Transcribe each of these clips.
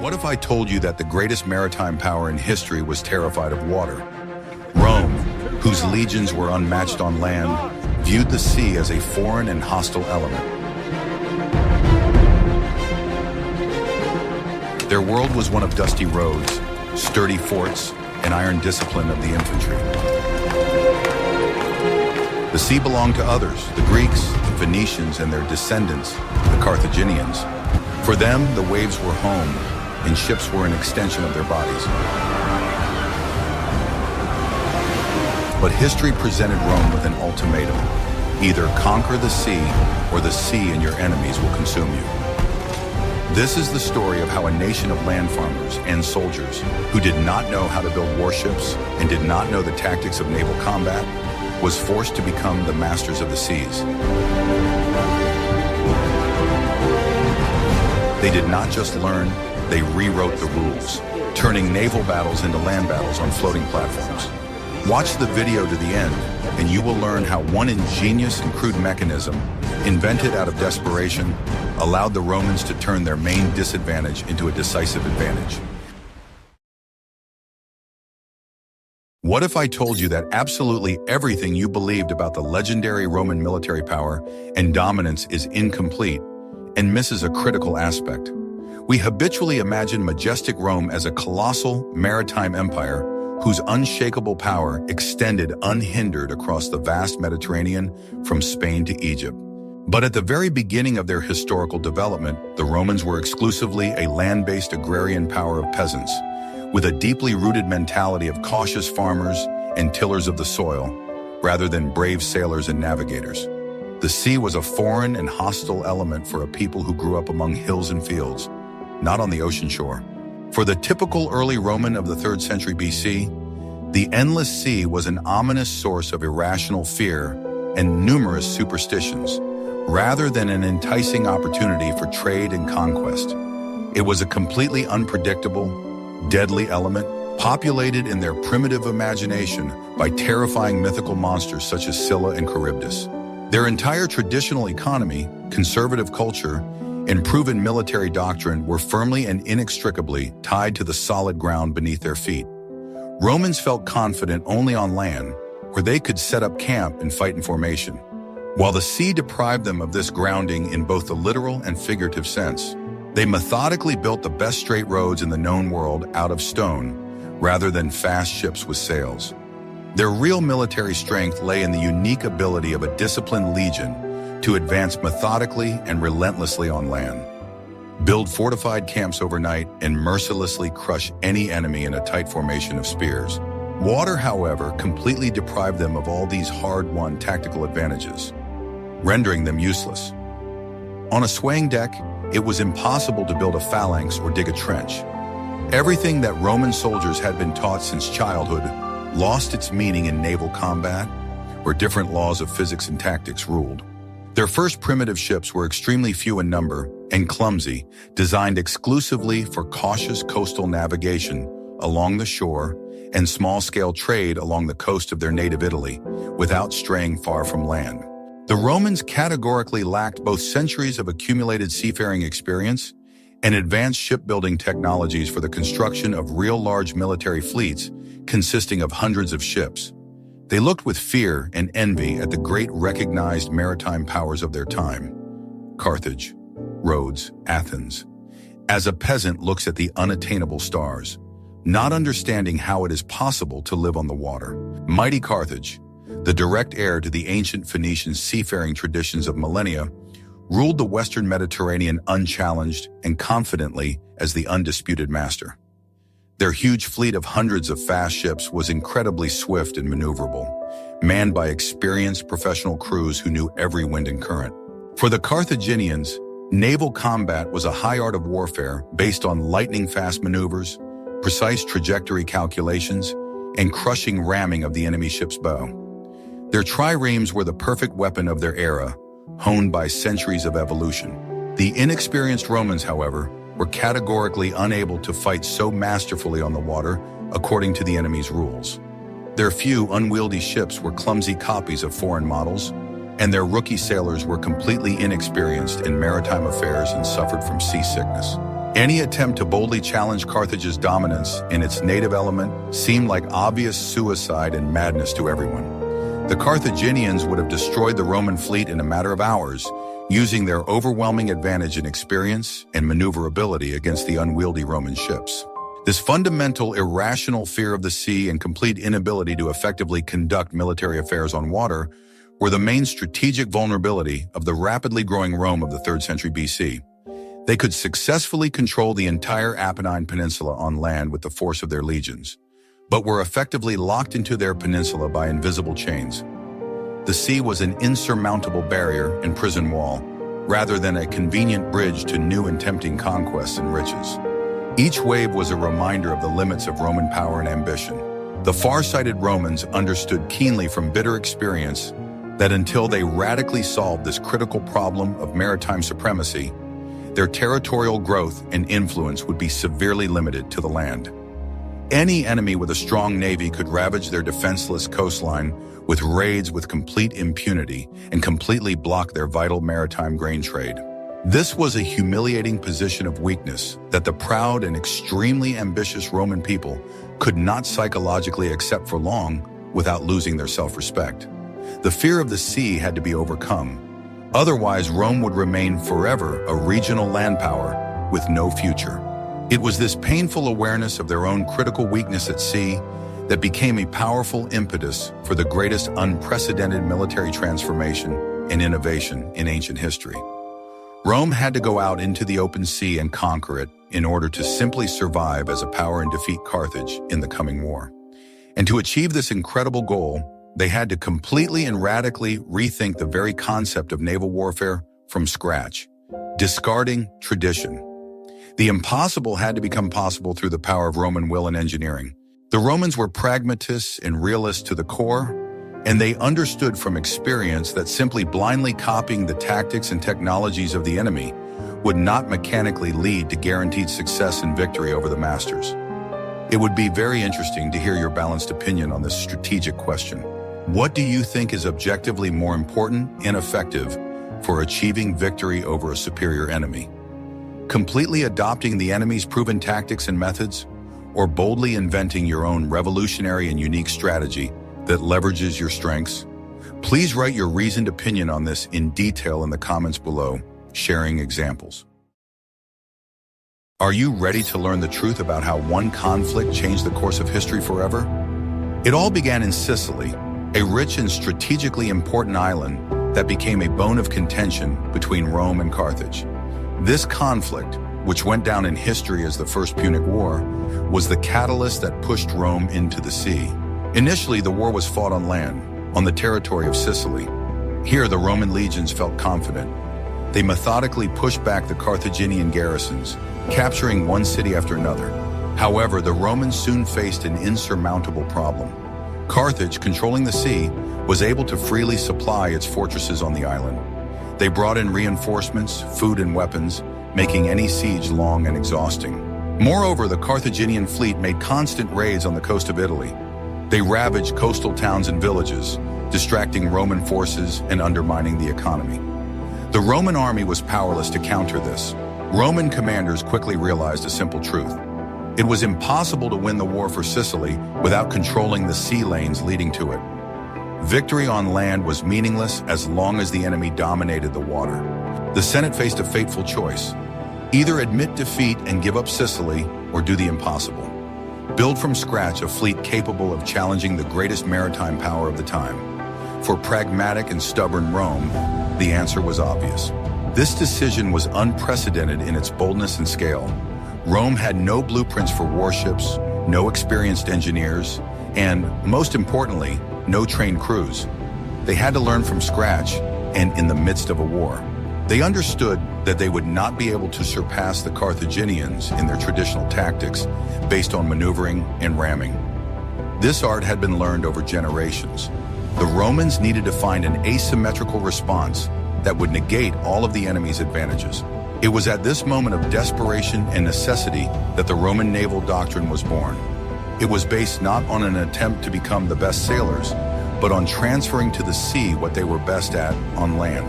What if I told you that the greatest maritime power in history was terrified of water? Rome, whose legions were unmatched on land, viewed the sea as a foreign and hostile element. Their world was one of dusty roads, sturdy forts, and iron discipline of the infantry. The sea belonged to others, the Greeks, the Phoenicians, and their descendants, the Carthaginians. For them, the waves were home, and ships were an extension of their bodies. But history presented Rome with an ultimatum. Either conquer the sea, or the sea and your enemies will consume you. This is the story of how a nation of land farmers and soldiers who did not know how to build warships and did not know the tactics of naval combat was forced to become the masters of the seas. They did not just learn, they rewrote the rules, turning naval battles into land battles on floating platforms. Watch the video to the end, and you will learn how one ingenious and crude mechanism, invented out of desperation, allowed the Romans to turn their main disadvantage into a decisive advantage. What if I told you that absolutely everything you believed about the legendary Roman military power and dominance is incomplete and misses a critical aspect? We habitually imagine majestic Rome as a colossal maritime empire whose unshakable power extended unhindered across the vast Mediterranean from Spain to Egypt. But at the very beginning of their historical development, the Romans were exclusively a land-based agrarian power of peasants, with a deeply rooted mentality of cautious farmers and tillers of the soil, rather than brave sailors and navigators. The sea was a foreign and hostile element for a people who grew up among hills and fields, not on the ocean shore. For the typical early Roman of the 3rd century BC, the endless sea was an ominous source of irrational fear and numerous superstitions, rather than an enticing opportunity for trade and conquest. It was a completely unpredictable, deadly element, populated in their primitive imagination by terrifying mythical monsters such as Scylla and Charybdis. Their entire traditional economy, conservative culture, and proven military doctrine were firmly and inextricably tied to the solid ground beneath their feet. Romans felt confident only on land, where they could set up camp and fight in formation, while the sea deprived them of this grounding in both the literal and figurative sense. They methodically built the best straight roads in the known world out of stone, rather than fast ships with sails. Their real military strength lay in the unique ability of a disciplined legion to advance methodically and relentlessly on land, build fortified camps overnight, and mercilessly crush any enemy in a tight formation of spears. Water, however, completely deprived them of all these hard-won tactical advantages, rendering them useless. On a swaying deck, it was impossible to build a phalanx or dig a trench. Everything that Roman soldiers had been taught since childhood lost its meaning in naval combat, where different laws of physics and tactics ruled. Their first primitive ships were extremely few in number and clumsy, designed exclusively for cautious coastal navigation along the shore and small-scale trade along the coast of their native Italy, without straying far from land. The Romans categorically lacked both centuries of accumulated seafaring experience and advanced shipbuilding technologies for the construction of real large military fleets consisting of hundreds of ships. They looked with fear and envy at the great recognized maritime powers of their time: Carthage, Rhodes, Athens. As a peasant looks at the unattainable stars, not understanding how it is possible to live on the water. Mighty Carthage, the direct heir to the ancient Phoenician seafaring traditions of millennia, ruled the Western Mediterranean unchallenged and confidently as the undisputed master. Their huge fleet of hundreds of fast ships was incredibly swift and maneuverable, manned by experienced professional crews who knew every wind and current. For the Carthaginians, naval combat was a high art of warfare based on lightning-fast maneuvers, precise trajectory calculations, and crushing ramming of the enemy ship's bow. Their triremes were the perfect weapon of their era, honed by centuries of evolution. The inexperienced Romans, however, were categorically unable to fight so masterfully on the water according to the enemy's rules. Their few unwieldy ships were clumsy copies of foreign models, and their rookie sailors were completely inexperienced in maritime affairs and suffered from seasickness. Any attempt to boldly challenge Carthage's dominance in its native element seemed like obvious suicide and madness to everyone. The Carthaginians would have destroyed the Roman fleet in a matter of hours, using their overwhelming advantage in experience and maneuverability against the unwieldy Roman ships. This fundamental, irrational fear of the sea and complete inability to effectively conduct military affairs on water were the main strategic vulnerability of the rapidly growing Rome of the 3rd century BC. They could successfully control the entire Apennine Peninsula on land with the force of their legions, but were effectively locked into their peninsula by invisible chains. The sea was an insurmountable barrier and prison wall, rather than a convenient bridge to new and tempting conquests and riches. Each wave was a reminder of the limits of Roman power and ambition. The far-sighted Romans understood keenly from bitter experience that until they radically solved this critical problem of maritime supremacy, their territorial growth and influence would be severely limited to the land. Any enemy with a strong navy could ravage their defenseless coastline with raids with complete impunity and completely block their vital maritime grain trade. This was a humiliating position of weakness that the proud and extremely ambitious Roman people could not psychologically accept for long without losing their self-respect. The fear of the sea had to be overcome. Otherwise, Rome would remain forever a regional land power with no future. It was this painful awareness of their own critical weakness at sea that became a powerful impetus for the greatest unprecedented military transformation and innovation in ancient history. Rome had to go out into the open sea and conquer it in order to simply survive as a power and defeat Carthage in the coming war. And to achieve this incredible goal, they had to completely and radically rethink the very concept of naval warfare from scratch, discarding tradition. The impossible had to become possible through the power of Roman will and engineering. The Romans were pragmatists and realists to the core, and they understood from experience that simply blindly copying the tactics and technologies of the enemy would not mechanically lead to guaranteed success and victory over the masters. It would be very interesting to hear your balanced opinion on this strategic question. What do you think is objectively more important and effective for achieving victory over a superior enemy? Completely adopting the enemy's proven tactics and methods, or boldly inventing your own revolutionary and unique strategy that leverages your strengths? Please write your reasoned opinion on this in detail in the comments below, sharing examples. Are you ready to learn the truth about how one conflict changed the course of history forever? It all began in Sicily, a rich and strategically important island that became a bone of contention between Rome and Carthage. This conflict, which went down in history as the First Punic War, was the catalyst that pushed Rome into the sea. Initially, the war was fought on land, on the territory of Sicily. Here, the Roman legions felt confident. They methodically pushed back the Carthaginian garrisons, capturing one city after another. However, the Romans soon faced an insurmountable problem. Carthage, controlling the sea, was able to freely supply its fortresses on the island. They brought in reinforcements, food, and weapons, making any siege long and exhausting. Moreover, the Carthaginian fleet made constant raids on the coast of Italy. They ravaged coastal towns and villages, distracting Roman forces and undermining the economy. The Roman army was powerless to counter this. Roman commanders quickly realized a simple truth. It was impossible to win the war for Sicily without controlling the sea lanes leading to it. Victory on land was meaningless as long as the enemy dominated the water. The Senate faced a fateful choice. Either admit defeat and give up Sicily, or do the impossible. Build from scratch a fleet capable of challenging the greatest maritime power of the time. For pragmatic and stubborn Rome, the answer was obvious. This decision was unprecedented in its boldness and scale. Rome had no blueprints for warships, no experienced engineers, and, most importantly, no trained crews. They had to learn from scratch, and in the midst of a war. They understood that they would not be able to surpass the Carthaginians in their traditional tactics based on maneuvering and ramming. This art had been learned over generations. The Romans needed to find an asymmetrical response that would negate all of the enemy's advantages. It was at this moment of desperation and necessity that the Roman naval doctrine was born. It was based not on an attempt to become the best sailors, but on transferring to the sea what they were best at on land.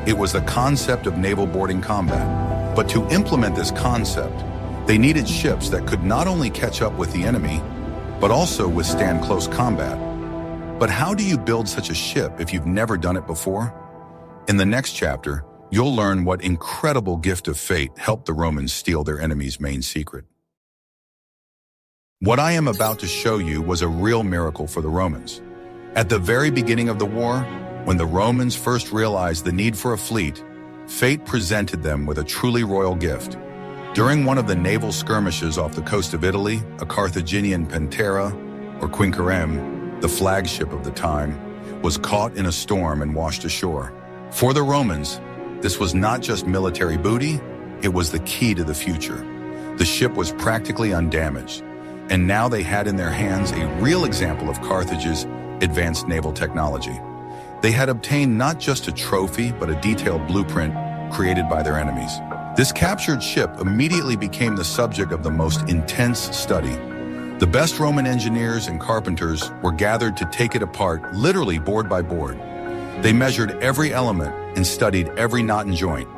It was the concept of naval boarding combat. But to implement this concept, they needed ships that could not only catch up with the enemy, but also withstand close combat. But how do you build such a ship if you've never done it before? In the next chapter, you'll learn what incredible gift of fate helped the Romans steal their enemy's main secret. What I am about to show you was a real miracle for the Romans. At the very beginning of the war, when the Romans first realized the need for a fleet, fate presented them with a truly royal gift. During one of the naval skirmishes off the coast of Italy, a Carthaginian Pantera, or Quinquereme, the flagship of the time, was caught in a storm and washed ashore. For the Romans, this was not just military booty, it was the key to the future. The ship was practically undamaged, and now they had in their hands a real example of Carthage's advanced naval technology. They had obtained not just a trophy, but a detailed blueprint created by their enemies. This captured ship immediately became the subject of the most intense study. The best Roman engineers and carpenters were gathered to take it apart, literally board by board. They measured every element and studied every knot and joint.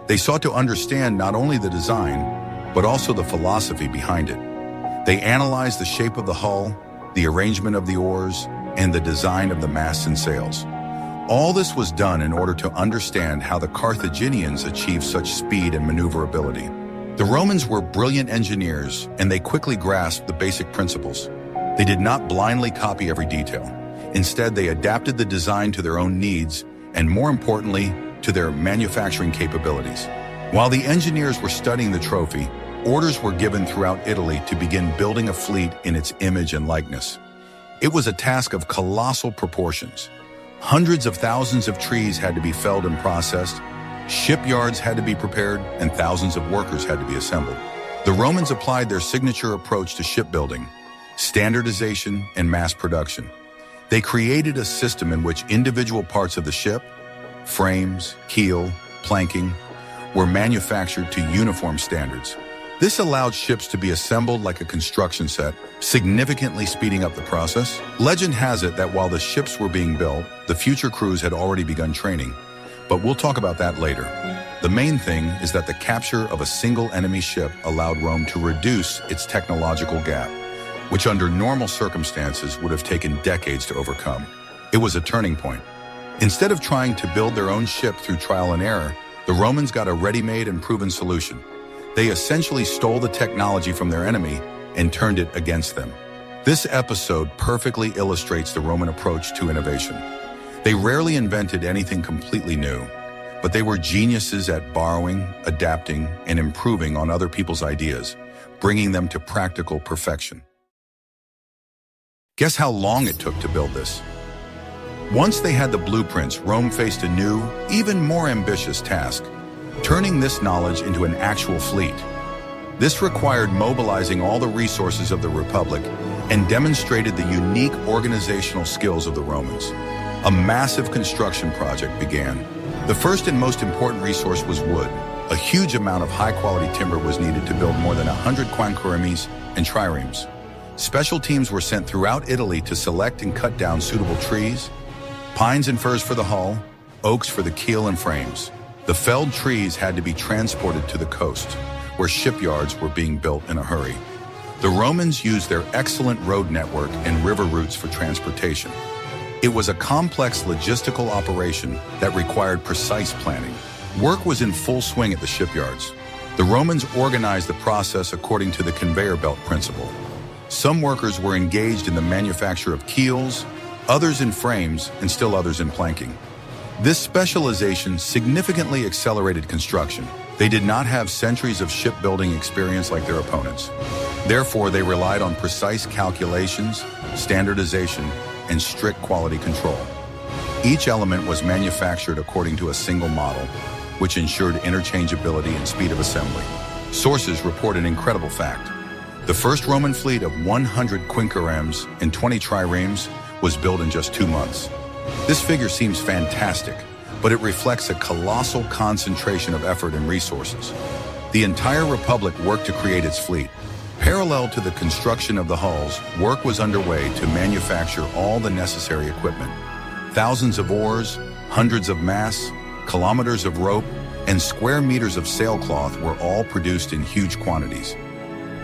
They sought to understand not only the design, but also the philosophy behind it. They analyzed the shape of the hull, the arrangement of the oars, and the design of the masts and sails. All this was done in order to understand how the Carthaginians achieved such speed and maneuverability. The Romans were brilliant engineers, and they quickly grasped the basic principles. They did not blindly copy every detail. Instead, they adapted the design to their own needs, and more importantly, to their manufacturing capabilities. While the engineers were studying the trophy, orders were given throughout Italy to begin building a fleet in its image and likeness. It was a task of colossal proportions. Hundreds of thousands of trees had to be felled and processed, shipyards had to be prepared, and thousands of workers had to be assembled. The Romans applied their signature approach to shipbuilding, standardization, and mass production. They created a system in which individual parts of the ship, frames, keel, planking, were manufactured to uniform standards. This allowed ships to be assembled like a construction set, significantly speeding up the process. Legend has it that while the ships were being built, the future crews had already begun training, but we'll talk about that later. The main thing is that the capture of a single enemy ship allowed Rome to reduce its technological gap, which under normal circumstances would have taken decades to overcome. It was a turning point. Instead of trying to build their own ship through trial and error, the Romans got a ready-made and proven solution. They essentially stole the technology from their enemy and turned it against them. This episode perfectly illustrates the Roman approach to innovation. They rarely invented anything completely new, but they were geniuses at borrowing, adapting, and improving on other people's ideas, bringing them to practical perfection. Guess how long it took to build this? Once they had the blueprints, Rome faced a new, even more ambitious task: turning this knowledge into an actual fleet. This required mobilizing all the resources of the Republic and demonstrated the unique organizational skills of the Romans. A massive construction project began. The first and most important resource was wood. A huge amount of high-quality timber was needed to build more than 100 quinqueremes and triremes. Special teams were sent throughout Italy to select and cut down suitable trees, pines and firs for the hull, oaks for the keel and frames. The felled trees had to be transported to the coast, where shipyards were being built in a hurry. The Romans used their excellent road network and river routes for transportation. It was a complex logistical operation that required precise planning. Work was in full swing at the shipyards. The Romans organized the process according to the conveyor belt principle. Some workers were engaged in the manufacture of keels, others in frames, and still others in planking. This specialization significantly accelerated construction. They did not have centuries of shipbuilding experience like their opponents. Therefore, they relied on precise calculations, standardization, and strict quality control. Each element was manufactured according to a single model, which ensured interchangeability and speed of assembly. Sources report an incredible fact. The first Roman fleet of 100 quinqueremes and 20 triremes was built in just 2 months. This figure seems fantastic, but it reflects a colossal concentration of effort and resources. The entire Republic worked to create its fleet. Parallel to the construction of the hulls, work was underway to manufacture all the necessary equipment. Thousands of oars, hundreds of masts, kilometers of rope, and square meters of sailcloth were all produced in huge quantities.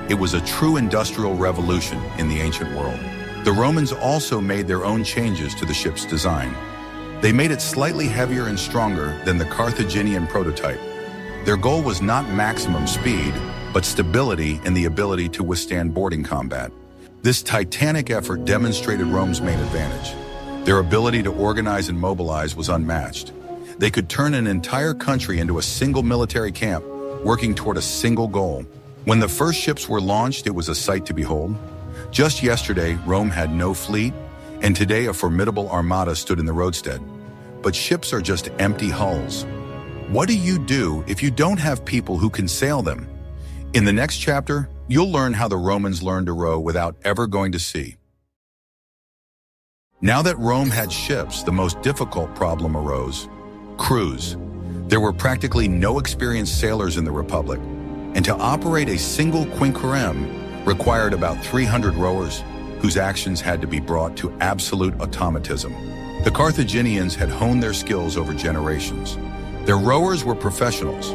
It was a true industrial revolution in the ancient world. The Romans also made their own changes to the ship's design. They made it slightly heavier and stronger than the Carthaginian prototype. Their goal was not maximum speed, but stability and the ability to withstand boarding combat. This titanic effort demonstrated Rome's main advantage. Their ability to organize and mobilize was unmatched. They could turn an entire country into a single military camp, working toward a single goal. When the first ships were launched, it was a sight to behold. Just yesterday, Rome had no fleet, and today a formidable armada stood in the roadstead. But ships are just empty hulls. What do you do if you don't have people who can sail them? In the next chapter, you'll learn how the Romans learned to row without ever going to sea. Now that Rome had ships, the most difficult problem arose: crews. There were practically no experienced sailors in the Republic, and to operate a single quinquereme required about 300 rowers, whose actions had to be brought to absolute automatism. The Carthaginians had honed their skills over generations. Their rowers were professionals,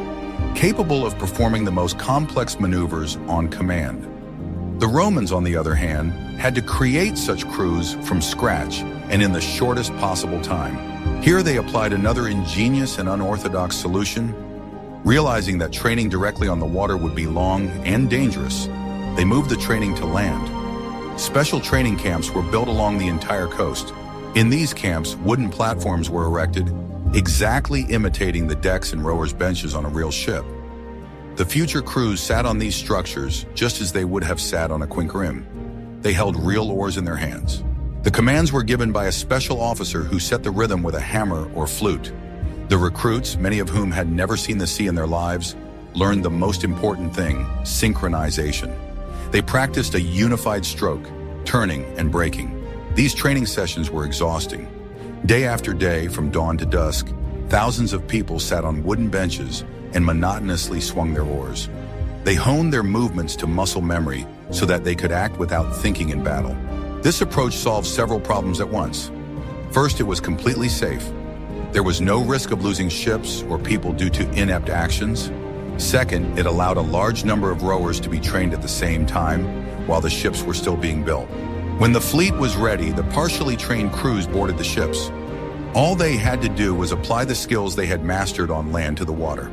capable of performing the most complex maneuvers on command. The Romans, on the other hand, had to create such crews from scratch and in the shortest possible time. Here they applied another ingenious and unorthodox solution. Realizing that training directly on the water would be long and dangerous, they moved the training to land. Special training camps were built along the entire coast. In these camps, wooden platforms were erected, exactly imitating the decks and rowers' benches on a real ship. The future crews sat on these structures just as they would have sat on a quinquereme. They held real oars in their hands. The commands were given by a special officer who set the rhythm with a hammer or flute. The recruits, many of whom had never seen the sea in their lives, learned the most important thing: synchronization. They practiced a unified stroke, turning and braking. These training sessions were exhausting. Day after day, from dawn to dusk, thousands of people sat on wooden benches and monotonously swung their oars. They honed their movements to muscle memory so that they could act without thinking in battle. This approach solved several problems at once. First, it was completely safe. There was no risk of losing ships or people due to inept actions. Second, it allowed a large number of rowers to be trained at the same time while the ships were still being built. When the fleet was ready, the partially trained crews boarded the ships. All they had to do was apply the skills they had mastered on land to the water.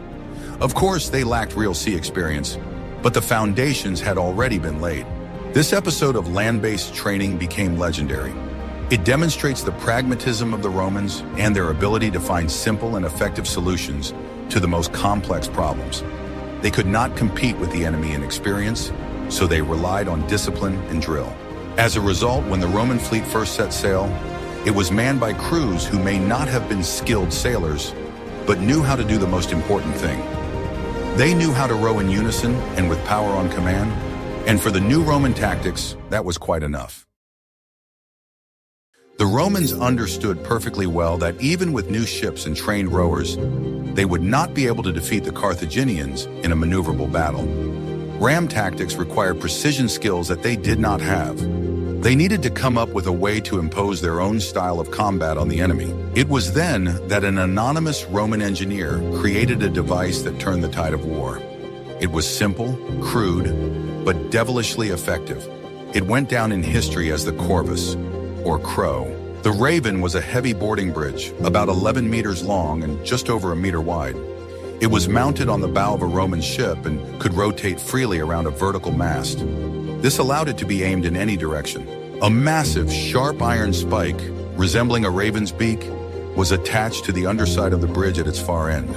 Of course, they lacked real sea experience, but the foundations had already been laid. This episode of land-based training became legendary. It demonstrates the pragmatism of the Romans and their ability to find simple and effective solutions to the most complex problems. They could not compete with the enemy in experience, so they relied on discipline and drill. As a result, when the Roman fleet first set sail, it was manned by crews who may not have been skilled sailors, but knew how to do the most important thing. They knew how to row in unison and with power on command, and for the new Roman tactics, that was quite enough. The Romans understood perfectly well that even with new ships and trained rowers, they would not be able to defeat the Carthaginians in a maneuverable battle. Ram tactics required precision skills that they did not have. They needed to come up with a way to impose their own style of combat on the enemy. It was then that an anonymous Roman engineer created a device that turned the tide of war. It was simple, crude, but devilishly effective. It went down in history as the corvus, or crow. The Raven was a heavy boarding bridge, about 11 meters long and just over a meter wide. It was mounted on the bow of a Roman ship and could rotate freely around a vertical mast. This allowed it to be aimed in any direction. A massive, sharp iron spike, resembling a raven's beak, was attached to the underside of the bridge at its far end.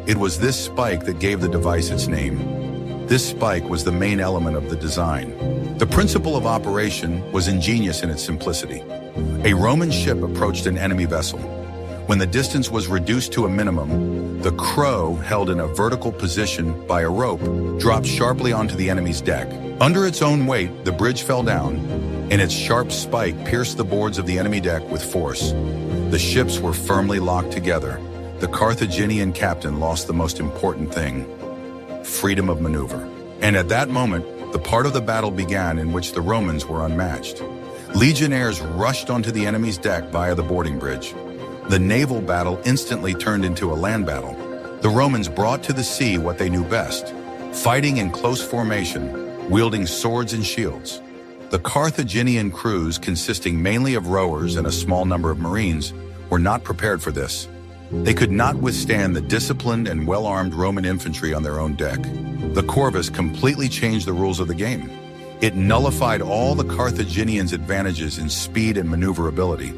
It was this spike that gave the device its name. This spike was the main element of the design. The principle of operation was ingenious in its simplicity. A Roman ship approached an enemy vessel. When the distance was reduced to a minimum, the crow, held in a vertical position by a rope, dropped sharply onto the enemy's deck. Under its own weight, the bridge fell down, and its sharp spike pierced the boards of the enemy deck with force. The ships were firmly locked together. The Carthaginian captain lost the most important thing: freedom of maneuver. And at that moment, the part of the battle began in which the Romans were unmatched. Legionnaires rushed onto the enemy's deck via the boarding bridge. The naval battle instantly turned into a land battle. The Romans brought to the sea what they knew best, fighting in close formation, wielding swords and shields. The Carthaginian crews, consisting mainly of rowers and a small number of marines, were not prepared for this. They could not withstand the disciplined and well-armed Roman infantry on their own deck. The corvus completely changed the rules of the game. It nullified all the Carthaginians' advantages in speed and maneuverability.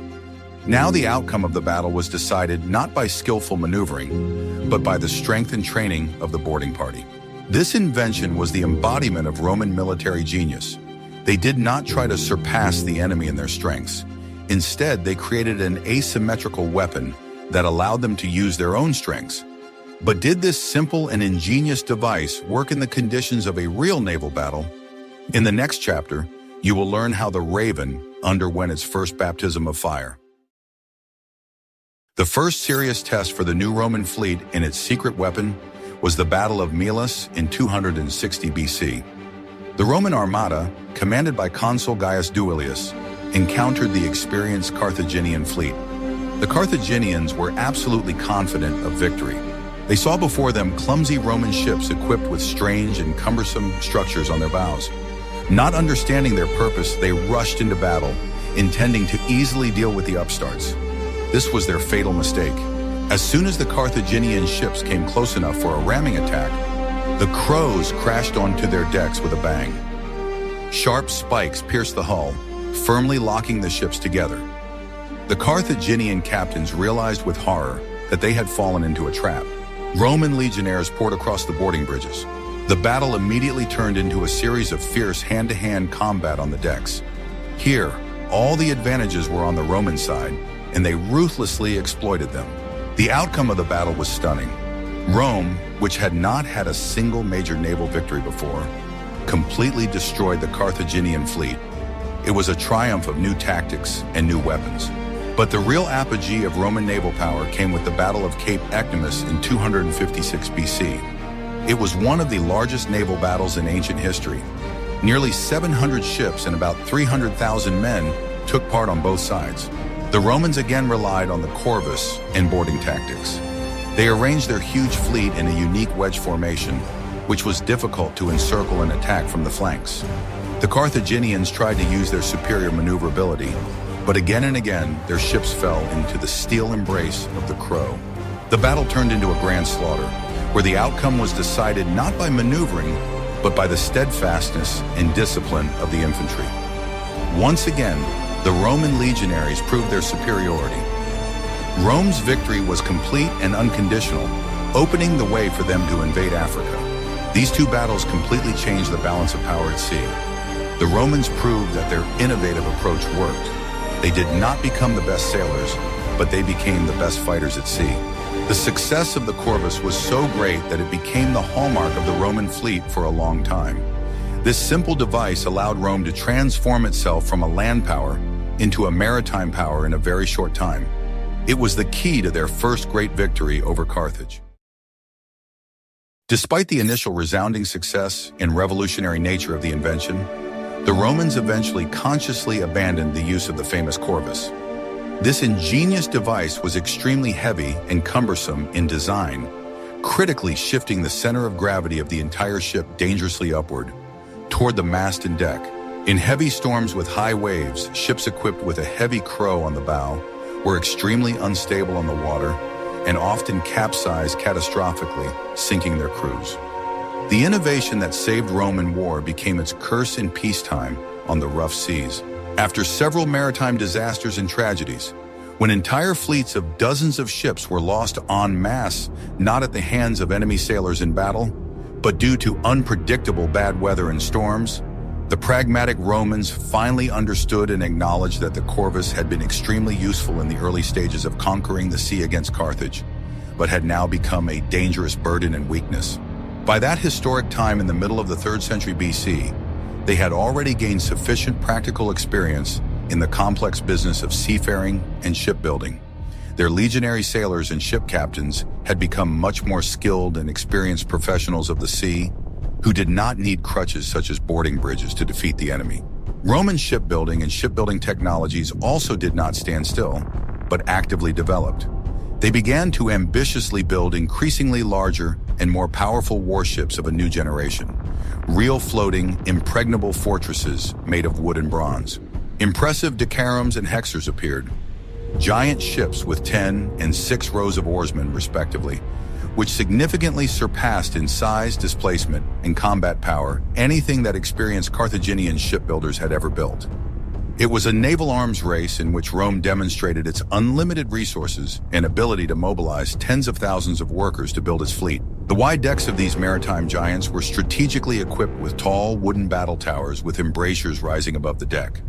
Now the outcome of the battle was decided not by skillful maneuvering, but by the strength and training of the boarding party. This invention was the embodiment of Roman military genius. They did not try to surpass the enemy in their strengths. Instead, they created an asymmetrical weapon that allowed them to use their own strengths. But did this simple and ingenious device work in the conditions of a real naval battle? In the next chapter, you will learn how the Raven underwent its first baptism of fire. The first serious test for the new Roman fleet and its secret weapon was the Battle of Melas in 260 BC. The Roman armada, commanded by Consul Gaius Duilius, encountered the experienced Carthaginian fleet. The Carthaginians were absolutely confident of victory. They saw before them clumsy Roman ships equipped with strange and cumbersome structures on their bows. Not understanding their purpose, they rushed into battle, intending to easily deal with the upstarts. This was their fatal mistake. As soon as the Carthaginian ships came close enough for a ramming attack, the crows crashed onto their decks with a bang. Sharp spikes pierced the hull, firmly locking the ships together. The Carthaginian captains realized with horror that they had fallen into a trap. Roman legionnaires poured across the boarding bridges. The battle immediately turned into a series of fierce hand-to-hand combat on the decks. Here, all the advantages were on the Roman side, and they ruthlessly exploited them. The outcome of the battle was stunning. Rome, which had not had a single major naval victory before, completely destroyed the Carthaginian fleet. It was a triumph of new tactics and new weapons. But the real apogee of Roman naval power came with the Battle of Cape Ecnomus in 256 BC. It was one of the largest naval battles in ancient history. Nearly 700 ships and about 300,000 men took part on both sides. The Romans again relied on the corvus and boarding tactics. They arranged their huge fleet in a unique wedge formation, which was difficult to encircle and attack from the flanks. The Carthaginians tried to use their superior maneuverability, but again and again, their ships fell into the steel embrace of the crow. The battle turned into a grand slaughter, where the outcome was decided not by maneuvering, but by the steadfastness and discipline of the infantry. Once again, the Roman legionaries proved their superiority. Rome's victory was complete and unconditional, opening the way for them to invade Africa. These two battles completely changed the balance of power at sea. The Romans proved that their innovative approach worked. They did not become the best sailors, but they became the best fighters at sea. The success of the corvus was so great that it became the hallmark of the Roman fleet for a long time. This simple device allowed Rome to transform itself from a land power into a maritime power in a very short time. It was the key to their first great victory over Carthage. Despite the initial resounding success and revolutionary nature of the invention, the Romans eventually consciously abandoned the use of the famous corvus. This ingenious device was extremely heavy and cumbersome in design, critically shifting the center of gravity of the entire ship dangerously upward, toward the mast and deck. In heavy storms with high waves, ships equipped with a heavy crow on the bow were extremely unstable on the water and often capsized catastrophically, sinking their crews. The innovation that saved Rome in war became its curse in peacetime on the rough seas. After several maritime disasters and tragedies, when entire fleets of dozens of ships were lost en masse, not at the hands of enemy sailors in battle, but due to unpredictable bad weather and storms, the pragmatic Romans finally understood and acknowledged that the corvus had been extremely useful in the early stages of conquering the sea against Carthage, but had now become a dangerous burden and weakness. By that historic time in the middle of the 3rd century BC, they had already gained sufficient practical experience in the complex business of seafaring and shipbuilding. Their legionary sailors and ship captains had become much more skilled and experienced professionals of the sea who did not need crutches such as boarding bridges to defeat the enemy. Roman shipbuilding and shipbuilding technologies also did not stand still, but actively developed. They began to ambitiously build increasingly larger and more powerful warships of a new generation, real floating, impregnable fortresses made of wood and bronze. Impressive decarums and hexers appeared, giant ships with 10 and 6 rows of oarsmen, respectively, which significantly surpassed in size, displacement, and combat power anything that experienced Carthaginian shipbuilders had ever built. It was a naval arms race in which Rome demonstrated its unlimited resources and ability to mobilize tens of thousands of workers to build its fleet. The wide decks of these maritime giants were strategically equipped with tall wooden battle towers with embrasures rising above the deck.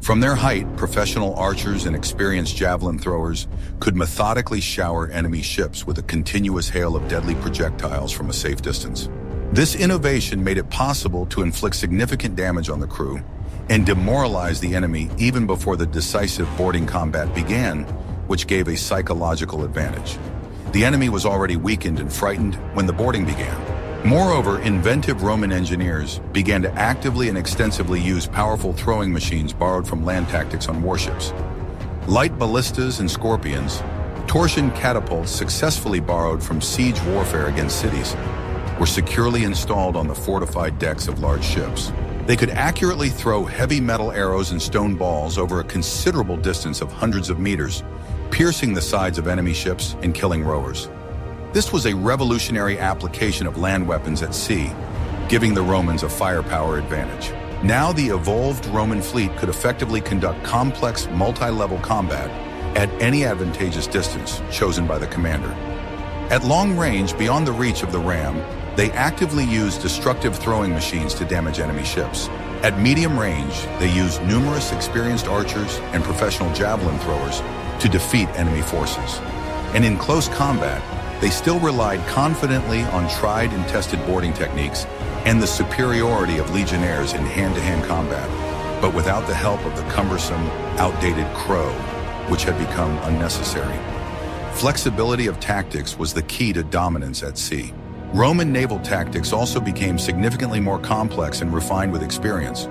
From their height, professional archers and experienced javelin throwers could methodically shower enemy ships with a continuous hail of deadly projectiles from a safe distance. This innovation made it possible to inflict significant damage on the crew and demoralize the enemy even before the decisive boarding combat began, which gave a psychological advantage. The enemy was already weakened and frightened when the boarding began. Moreover, inventive Roman engineers began to actively and extensively use powerful throwing machines borrowed from land tactics on warships. Light ballistas and scorpions, torsion catapults successfully borrowed from siege warfare against cities, were securely installed on the fortified decks of large ships. They could accurately throw heavy metal arrows and stone balls over a considerable distance of hundreds of meters, piercing the sides of enemy ships and killing rowers. This was a revolutionary application of land weapons at sea, giving the Romans a firepower advantage. Now the evolved Roman fleet could effectively conduct complex multi-level combat at any advantageous distance chosen by the commander. At long range, beyond the reach of the ram, they actively used destructive throwing machines to damage enemy ships. At medium range, they used numerous experienced archers and professional javelin throwers to defeat enemy forces. And in close combat, they still relied confidently on tried and tested boarding techniques and the superiority of legionnaires in hand-to-hand combat, but without the help of the cumbersome, outdated crow, which had become unnecessary. Flexibility of tactics was the key to dominance at sea. Roman naval tactics also became significantly more complex and refined with experience.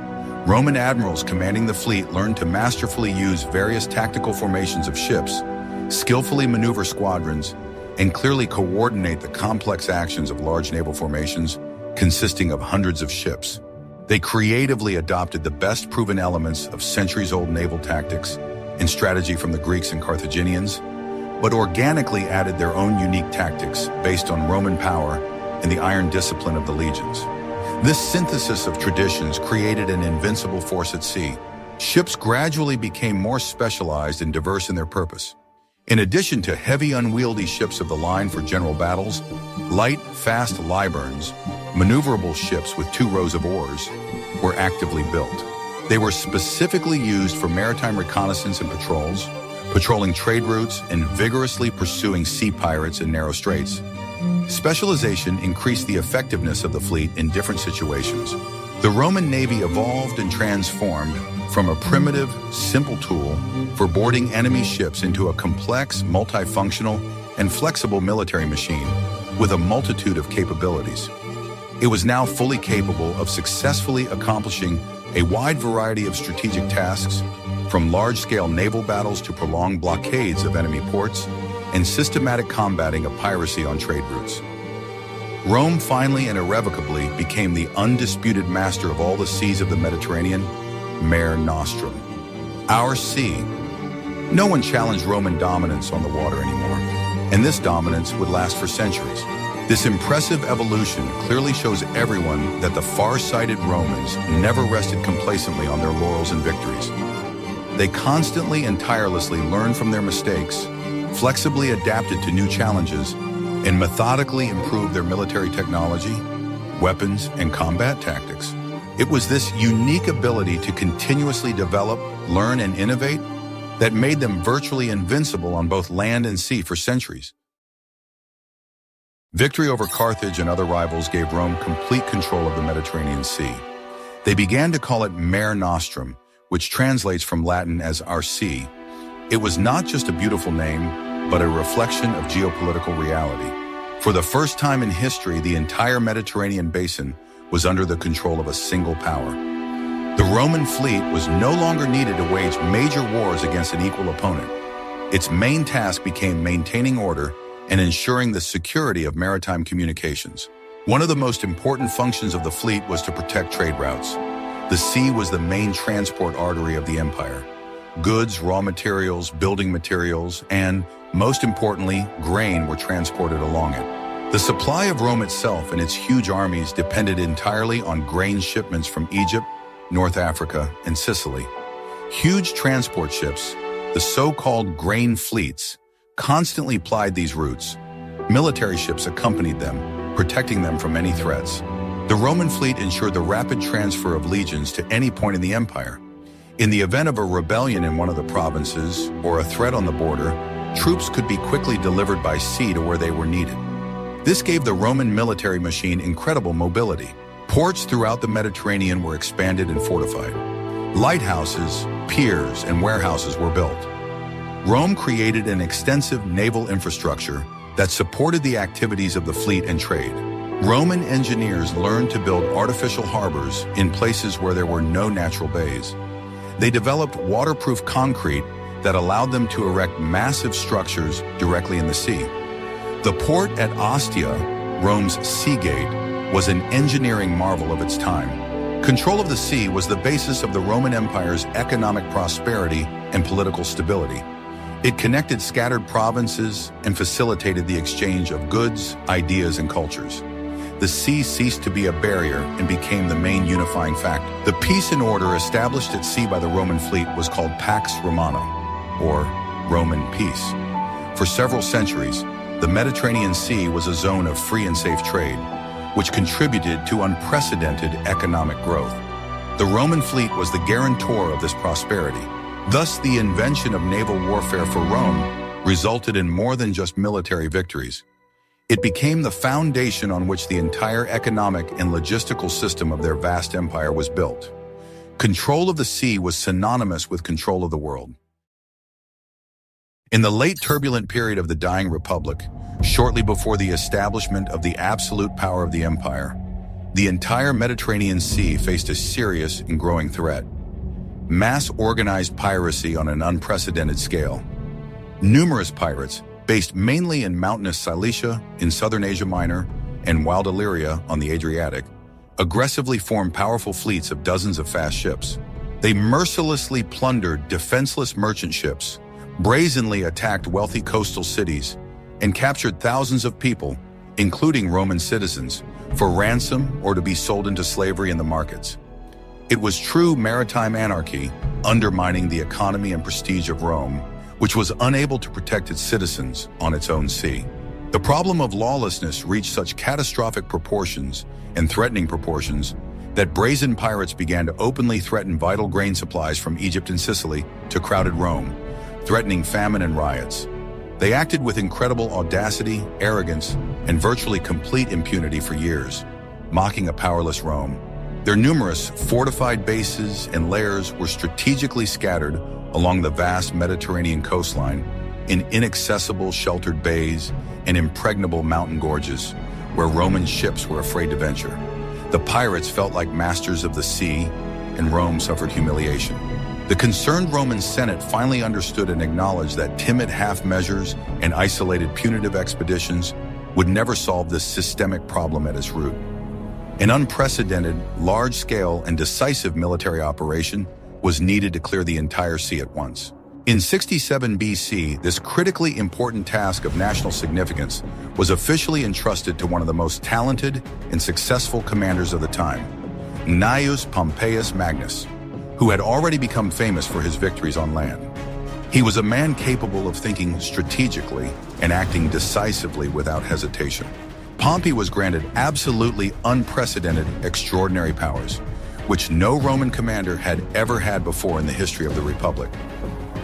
Roman admirals commanding the fleet learned to masterfully use various tactical formations of ships, skillfully maneuver squadrons, and clearly coordinate the complex actions of large naval formations consisting of hundreds of ships. They creatively adopted the best proven elements of centuries-old naval tactics and strategy from the Greeks and Carthaginians, but organically added their own unique tactics based on Roman power and the iron discipline of the legions. This synthesis of traditions created an invincible force at sea. Ships gradually became more specialized and diverse in their purpose. In addition to heavy, unwieldy ships of the line for general battles, light, fast liburns, maneuverable ships with 2 rows of oars, were actively built. They were specifically used for maritime reconnaissance and patrols, patrolling trade routes and vigorously pursuing sea pirates in narrow straits. Specialization increased the effectiveness of the fleet in different situations. The Roman Navy evolved and transformed from a primitive, simple tool for boarding enemy ships into a complex, multifunctional, and flexible military machine with a multitude of capabilities. It was now fully capable of successfully accomplishing a wide variety of strategic tasks, from large-scale naval battles to prolonged blockades of enemy ports and systematic combating of piracy on trade routes. Rome finally and irrevocably became the undisputed master of all the seas of the Mediterranean, Mare Nostrum, our sea. No one challenged Roman dominance on the water anymore, and this dominance would last for centuries. This impressive evolution clearly shows everyone that the far-sighted Romans never rested complacently on their laurels and victories. They constantly and tirelessly learned from their mistakes, flexibly adapted to new challenges, and methodically improved their military technology, weapons, and combat tactics. It was this unique ability to continuously develop, learn, and innovate that made them virtually invincible on both land and sea for centuries. Victory over Carthage and other rivals gave Rome complete control of the Mediterranean Sea. They began to call it Mare Nostrum, which translates from Latin as our sea. It was not just a beautiful name, but a reflection of geopolitical reality. For the first time in history, the entire Mediterranean basin was under the control of a single power. The Roman fleet was no longer needed to wage major wars against an equal opponent. Its main task became maintaining order and ensuring the security of maritime communications. One of the most important functions of the fleet was to protect trade routes. The sea was the main transport artery of the empire. Goods, raw materials, building materials, and, most importantly, grain were transported along it. The supply of Rome itself and its huge armies depended entirely on grain shipments from Egypt, North Africa, and Sicily. Huge transport ships, the so-called grain fleets, constantly plied these routes. Military ships accompanied them, protecting them from any threats. The Roman fleet ensured the rapid transfer of legions to any point in the empire. In the event of a rebellion in one of the provinces or a threat on the border, troops could be quickly delivered by sea to where they were needed. This gave the Roman military machine incredible mobility. Ports throughout the Mediterranean were expanded and fortified. Lighthouses, piers, and warehouses were built. Rome created an extensive naval infrastructure that supported the activities of the fleet and trade. Roman engineers learned to build artificial harbors in places where there were no natural bays. They developed waterproof concrete that allowed them to erect massive structures directly in the sea. The port at Ostia, Rome's sea gate, was an engineering marvel of its time. Control of the sea was the basis of the Roman Empire's economic prosperity and political stability. It connected scattered provinces and facilitated the exchange of goods, ideas, and cultures. The sea ceased to be a barrier and became the main unifying factor. The peace and order established at sea by the Roman fleet was called Pax Romana, or Roman peace. For several centuries, the Mediterranean Sea was a zone of free and safe trade, which contributed to unprecedented economic growth. The Roman fleet was the guarantor of this prosperity. Thus, the invention of naval warfare for Rome resulted in more than just military victories. It became the foundation on which the entire economic and logistical system of their vast empire was built. Control of the sea was synonymous with control of the world. In the late turbulent period of the dying republic, shortly before the establishment of the absolute power of the empire, the entire Mediterranean Sea faced a serious and growing threat. Mass organized piracy on an unprecedented scale. Numerous pirates, based mainly in mountainous Cilicia in southern Asia Minor and wild Illyria on the Adriatic, aggressively formed powerful fleets of dozens of fast ships. They mercilessly plundered defenseless merchant ships, brazenly attacked wealthy coastal cities, and captured thousands of people, including Roman citizens, for ransom or to be sold into slavery in the markets. It was true maritime anarchy, undermining the economy and prestige of Rome, which was unable to protect its citizens on its own sea. The problem of lawlessness reached such catastrophic proportions and threatening proportions that brazen pirates began to openly threaten vital grain supplies from Egypt and Sicily to crowded Rome, threatening famine and riots. They acted with incredible audacity, arrogance, and virtually complete impunity for years, mocking a powerless Rome. Their numerous fortified bases and lairs were strategically scattered along the vast Mediterranean coastline, in inaccessible sheltered bays and impregnable mountain gorges, where Roman ships were afraid to venture. The pirates felt like masters of the sea, and Rome suffered humiliation. The concerned Roman Senate finally understood and acknowledged that timid half measures and isolated punitive expeditions would never solve this systemic problem at its root. An unprecedented, large-scale, and decisive military operation was needed to clear the entire sea at once. In 67 BC, this critically important task of national significance was officially entrusted to one of the most talented and successful commanders of the time, Gnaeus Pompeius Magnus, who had already become famous for his victories on land. He was a man capable of thinking strategically and acting decisively without hesitation. Pompey was granted absolutely unprecedented, extraordinary powers, which no Roman commander had ever had before in the history of the Republic.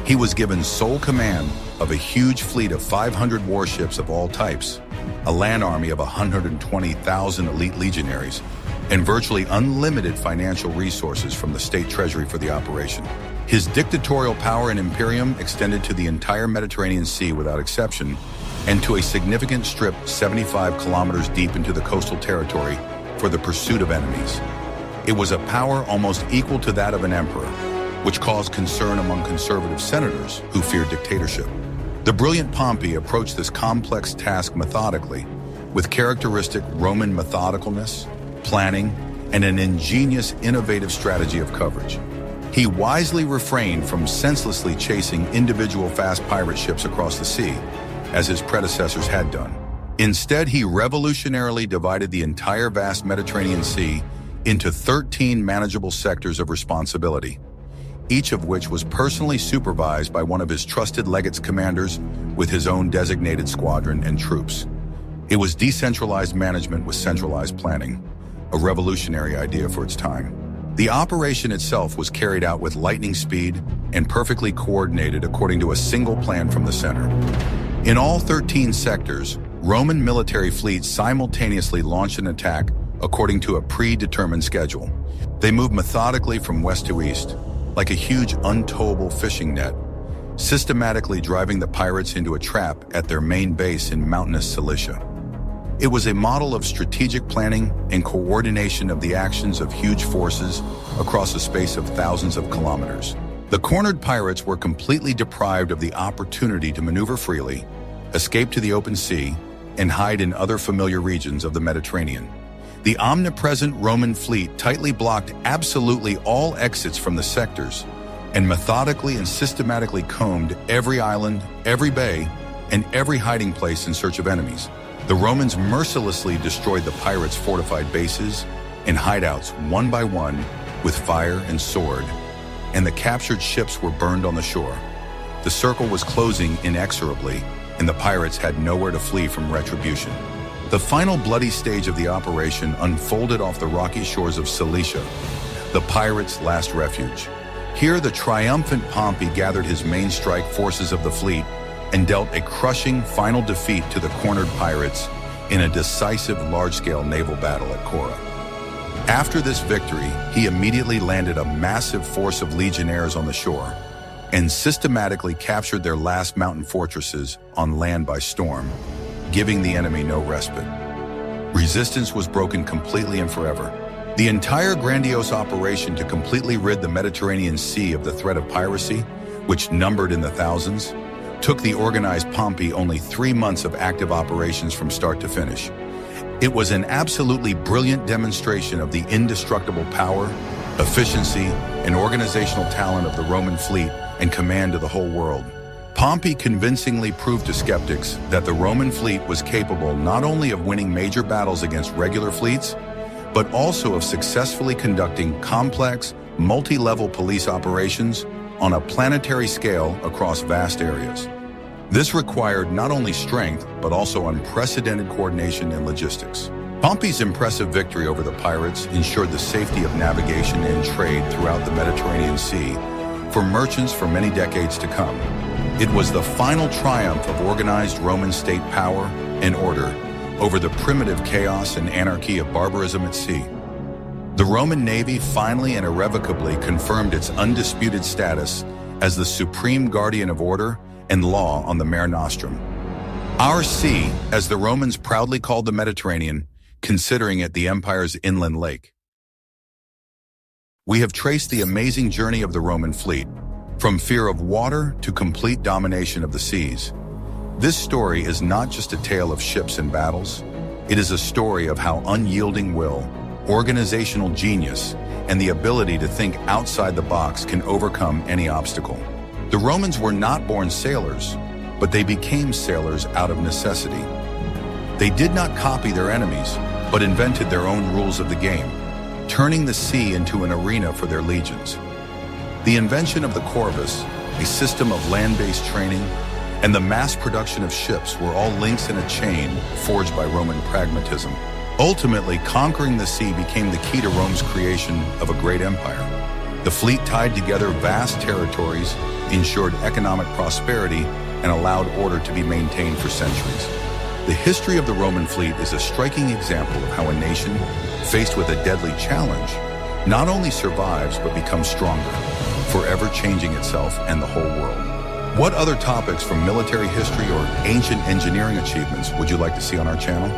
He was given sole command of a huge fleet of 500 warships of all types, a land army of 120,000 elite legionaries, and virtually unlimited financial resources from the state treasury for the operation. His dictatorial power and imperium extended to the entire Mediterranean Sea without exception, and to a significant strip 75 kilometers deep into the coastal territory for the pursuit of enemies. It was a power almost equal to that of an emperor, which caused concern among conservative senators who feared dictatorship. The brilliant Pompey approached this complex task methodically, with characteristic Roman methodicalness, planning, and an ingenious, innovative strategy of coverage. He wisely refrained from senselessly chasing individual fast pirate ships across the sea, as his predecessors had done. Instead, he revolutionarily divided the entire vast Mediterranean Sea into 13 manageable sectors of responsibility, each of which was personally supervised by one of his trusted legates commanders with his own designated squadron and troops. It was decentralized management with centralized planning, a revolutionary idea for its time. The operation itself was carried out with lightning speed and perfectly coordinated according to a single plan from the center. In all 13 sectors, Roman military fleets simultaneously launched an attack according to a predetermined schedule. They moved methodically from west to east, like a huge untowable fishing net, systematically driving the pirates into a trap at their main base in mountainous Cilicia. It was a model of strategic planning and coordination of the actions of huge forces across a space of thousands of kilometers. The cornered pirates were completely deprived of the opportunity to maneuver freely, escape to the open sea, and hide in other familiar regions of the Mediterranean. The omnipresent Roman fleet tightly blocked absolutely all exits from the sectors and methodically and systematically combed every island, every bay, and every hiding place in search of enemies. The Romans mercilessly destroyed the pirates' fortified bases and hideouts one by one with fire and sword, and the captured ships were burned on the shore. The circle was closing inexorably, and the pirates had nowhere to flee from retribution. The final bloody stage of the operation unfolded off the rocky shores of Cilicia, the pirates' last refuge. Here, the triumphant Pompey gathered his main strike forces of the fleet and dealt a crushing final defeat to the cornered pirates in a decisive large-scale naval battle at Cora. After this victory, he immediately landed a massive force of legionnaires on the shore and systematically captured their last mountain fortresses on land by storm, giving the enemy no respite. Resistance was broken completely and forever. The entire grandiose operation to completely rid the Mediterranean Sea of the threat of piracy, which numbered in the thousands, took the organized Pompey only 3 months of active operations from start to finish. It was an absolutely brilliant demonstration of the indestructible power, efficiency, and organizational talent of the Roman fleet and command of the whole world. Pompey convincingly proved to skeptics that the Roman fleet was capable not only of winning major battles against regular fleets, but also of successfully conducting complex, multi-level police operations on a planetary scale across vast areas. This required not only strength, but also unprecedented coordination and logistics. Pompey's impressive victory over the pirates ensured the safety of navigation and trade throughout the Mediterranean Sea for merchants for many decades to come. It was the final triumph of organized Roman state power and order over the primitive chaos and anarchy of barbarism at sea. The Roman Navy finally and irrevocably confirmed its undisputed status as the supreme guardian of order and law on the Mare Nostrum. Our sea, as the Romans proudly called the Mediterranean, considering it the empire's inland lake. We have traced the amazing journey of the Roman fleet, from fear of water to complete domination of the seas. This story is not just a tale of ships and battles. It is a story of how unyielding will, organizational genius, and the ability to think outside the box can overcome any obstacle. The Romans were not born sailors, but they became sailors out of necessity. They did not copy their enemies, but invented their own rules of the game, turning the sea into an arena for their legions. The invention of the corvus, a system of land-based training, and the mass production of ships were all links in a chain forged by Roman pragmatism. Ultimately, conquering the sea became the key to Rome's creation of a great empire. The fleet tied together vast territories, ensured economic prosperity, and allowed order to be maintained for centuries. The history of the Roman fleet is a striking example of how a nation, faced with a deadly challenge, not only survives but becomes stronger, forever changing itself and the whole world. What other topics from military history or ancient engineering achievements would you like to see on our channel?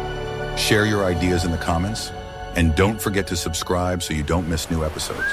Share your ideas in the comments, and don't forget to subscribe so you don't miss new episodes.